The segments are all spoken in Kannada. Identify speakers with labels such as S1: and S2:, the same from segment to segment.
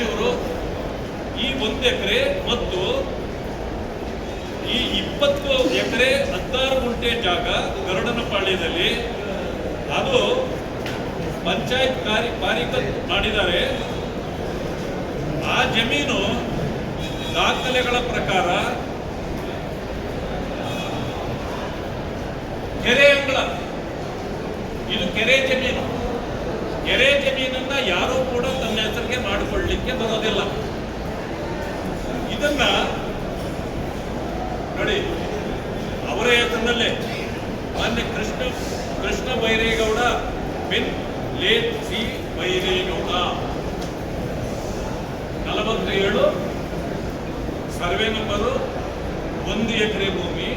S1: ಸಚಿವರು ಈ 1 ಎಕರೆ ಮತ್ತು ಈ 20 ಎಕರೆ 16 ಗುಂಟೆ ಜಾಗ ಗರುಡನಪಾಳ್ಯದಲ್ಲಿ ಅದು ಪಂಚಾಯತ್ ಪಾರಿಕ ಮಾಡಿದ್ದಾರೆ. ಆ ಜಮೀನು ದಾಖಲೆಗಳ ಪ್ರಕಾರ ಕೆರೆ ಅಂಗಳ, ಇದು ಕೆರೆ ಜಮೀನು. ಕೆರೆ ಜಮೀನನ್ನ ಯಾರೂ ಕೂಡ ತನ್ನ ಹೆಸರಿಗೆ ಮಾಡಿಕೊಳ್ಳಲಿಕ್ಕೆ ಬರೋದಿಲ್ಲ. ಇದನ್ನ ನೋಡಿ, ಅವರ ಹೆಸರಿನಲ್ಲೇ ಮಾನ್ಯ ಕೃಷ್ಣ ಬೈರೇಗೌಡ ಬಿನ್ late C Byregowda 47 survey number 1 ಎಕರೆ ಭೂಮಿ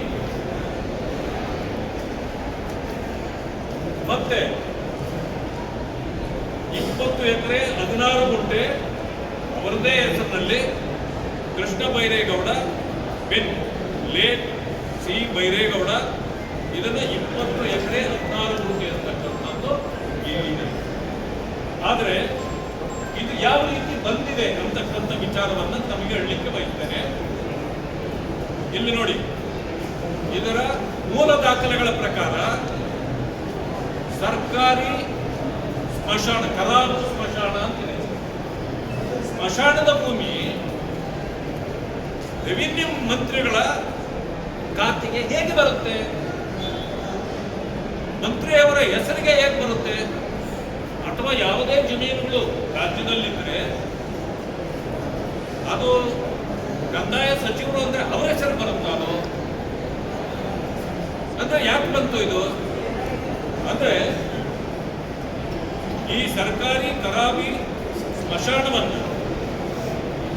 S1: ಮತ್ತೆ 20 ಎಕರೆ 16 ಗುಂಟೆ ಅವರದೇ ಹೆಸರಿನಲ್ಲಿ ಕೃಷ್ಣ ಬೈರೇಗೌಡ ಬಿನ್ ಲೇಟ್ ಸಿ ಬೈರೇಗೌಡ ಇದನ್ನ 20 ಎಕರೆ 16 ಗುಂಟೆ ಅಂತಕ್ಕಂಥದ್ದು ಇಲ್ಲಿದೆ. ಆದರೆ ಇದು ಯಾವ ರೀತಿ ಬಂದಿದೆ ಅಂತಕ್ಕಂಥ ವಿಚಾರವನ್ನು ತಮಗೆ ಹೇಳಲಿಕ್ಕೆ ಬಯಸ್ತೇನೆ. ಇಲ್ಲಿ ನೋಡಿ, ಇದರ ಮೂಲ ದಾಖಲೆಗಳ ಪ್ರಕಾರ ಸರ್ಕಾರಿ ಸ್ಮಶಾನ, ಕರಾರು ಸ್ಮಶಾನ ಅಂತಿದೆ. ಸ್ಮಶಾನದ ಭೂಮಿ ರೆವಿನ್ಯೂ ಮಂತ್ರಿಗಳ ಖಾತೆಗೆ ಹೇಗೆ ಬರುತ್ತೆ? ಮಂತ್ರಿಯವರ ಹೆಸರಿಗೆ ಹೇಗೆ ಬರುತ್ತೆ? ಅಥವಾ ಯಾವುದೇ ಜಮೀನುಗಳು ರಾಜ್ಯದಲ್ಲಿದ್ದರೆ ಅದು ಕಂದಾಯ ಸಚಿವರು ಅಂದ್ರೆ ಅವರ ಹೆಸರು ಬರುತ್ತಾ? ಅದು ಅಂದ್ರೆ ಯಾಕೆ ಬಂತು ಇದು? ಅಂದ್ರೆ ಈ ಸರ್ಕಾರಿ ಕರಾವಿ ಸ್ಮಶಾನವನ್ನು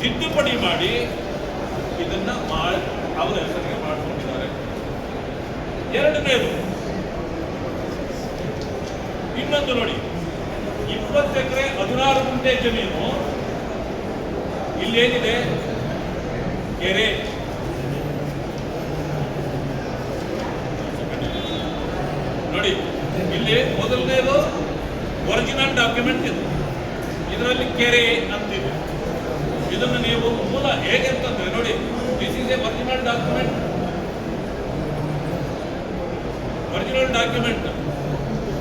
S1: ತಿದ್ದುಪಡಿ ಮಾಡಿ ಇದನ್ನ ಅವರ ಹೆಸರಿಗೆ ಮಾಡಿಕೊಂಡಿದ್ದಾರೆ. ಎರಡನೇದು, ಇನ್ನೊಂದು ನೋಡಿ, 20 ಎಕರೆ 16 ಗುಂಟೆ ಜಮೀನು ಇಲ್ಲೇನಿದೆ? ಕೆರೆ. ನೋಡಿ, ಇಲ್ಲಿ ಮೊದಲನೇದು ಒರಿಜಿನಲ್ ಡಾಕ್ಯುಮೆಂಟ್ ಇದೆ, ಇದರಲ್ಲಿ ಕೆರೆ ಅಂತಿದೆ. ಇದನ್ನು ನೀವು ಮೂಲ ಹೇಗೆ ಅಂತಂದ್ರೆ ನೋಡಿ, this is A original document,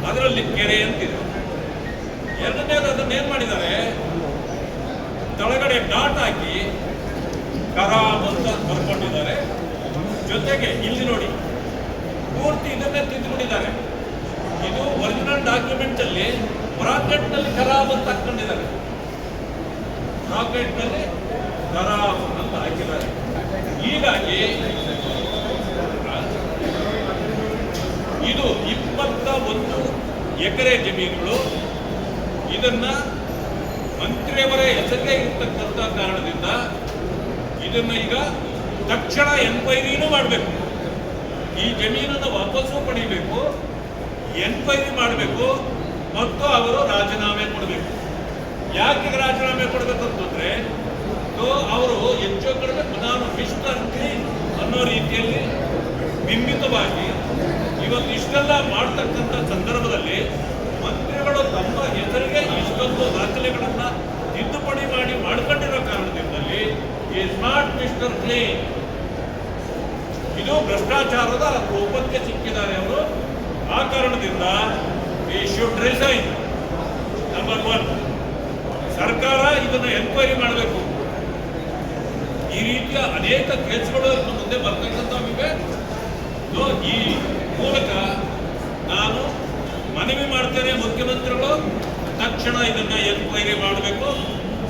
S1: ಅದರಲ್ಲಿ ಕೆರೆ ಅಂತಿದೆ. ಎರಡನೇದು, ಅದನ್ನ ಏನ್ ಮಾಡಿದ್ದಾರೆ, ಕೆಳಗಡೆ ಡಾಟ್ ಹಾಕಿ ಕರಾಮ್ ಅಂತ ಬರ್ಕೊಂಡಿದ್ದಾರೆ. ಜೊತೆಗೆ ಇಲ್ಲಿ ನೋಡಿ, ಪೂರ್ತಿ ಇದನ್ನೇ ತಿದ್ದುಕೊಂಡಿದ್ದಾರೆ. ಇದು ಒರಿಜಿನಲ್ ಡಾಕ್ಯುಮೆಂಟ್ ಅಲ್ಲಿ ಬ್ರಾಕೆಟ್ ನಲ್ಲಿ ಕರಾಮ್ ಅಂತ ಹಾಕೊಂಡಿದ್ದಾರೆ. ಬ್ರಾಕೆಟ್ ನಲ್ಲಿ ಕರಾಮ್ ಅಂತ ಹಾಕಿದ್ದಾರೆ. ಹೀಗಾಗಿ ಇದು 21 ಎಕರೆ ಜಮೀನುಗಳು. ಇದನ್ನ ಮಂತ್ರಿಯವರ ಹೆಸರಿಗೆ ಇರ್ತಕ್ಕಂಥ ಕಾರಣದಿಂದ ಇದನ್ನ ಈಗ ತಕ್ಷಣ ಎನ್ಕ್ವೈರಿನೂ ಮಾಡಬೇಕು. ಈ ಜಮೀನನ್ನು ವಾಪಸ್ಸು ಪಡಿಬೇಕು, ಎನ್ಕ್ವೈರಿ ಮಾಡಬೇಕು ಮತ್ತು ಅವರು ರಾಜೀನಾಮೆ ಕೊಡಬೇಕು. ಯಾಕೆ ರಾಜೀನಾಮೆ ಕೊಡಬೇಕಂತಂದ್ರೆ, ಅವರು ಹೆಚ್ಚು ಕಡಿಮೆ ನಾನು ಮಿಸ್ಟರ್ ಕ್ಲೀನ್ ಅನ್ನೋ ರೀತಿಯಲ್ಲಿ ಬಿಂಬಿತವಾಗಿ ಇವತ್ತು ಇಷ್ಟೆಲ್ಲ ಮಾಡ್ತಕ್ಕಂಥ ಸಂದರ್ಭದಲ್ಲಿ ಮಂತ್ರಿಗಳು ತಮ್ಮ ಹೆಸರಿಗೆ ಇಷ್ಟೊಂದು ದಾಖಲೆಗಳನ್ನ ತಿದ್ದುಪಡಿ ಮಾಡಿ ಮಾಡ್ಕೊಂಡಿರೋ ಕಾರಣದಿಂದಲೇ ಈಸ್ ನಾಟ್ ಮಿಸ್ಟರ್ ಕ್ಲೀನ್. ಇದು ಭ್ರಷ್ಟಾಚಾರದ ರೂಪಕ್ಕೆ ಸಿಕ್ಕಿದ್ದಾರೆ ಅವರು. ಆ ಕಾರಣದಿಂದ ಈ ಶುಡ್ ರಿಸೈನ್. ನಂಬರ್ 1, ಸರ್ಕಾರ ಇದನ್ನು ಎನ್ಕ್ವೈರಿ ಮಾಡಬೇಕು. ಈ ರೀತಿಯ ಅನೇಕ ಕೇಸ್ಗಳು ಮುಂದೆ ಬರ್ತಕ್ಕಂಥವಿವೆ. ಈ ಮೂಲಕ ನಾನು ಮನವಿ ಮಾಡ್ತೇನೆ, ಮುಖ್ಯಮಂತ್ರಿಗಳು ತಕ್ಷಣ ಇದನ್ನ ಎನ್ಕ್ವೈರಿ ಮಾಡಬೇಕು,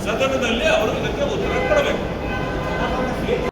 S1: ಸದನದಲ್ಲಿ ಅವರು ಇದಕ್ಕೆ ಉತ್ತರ ಕೊಡಬೇಕು.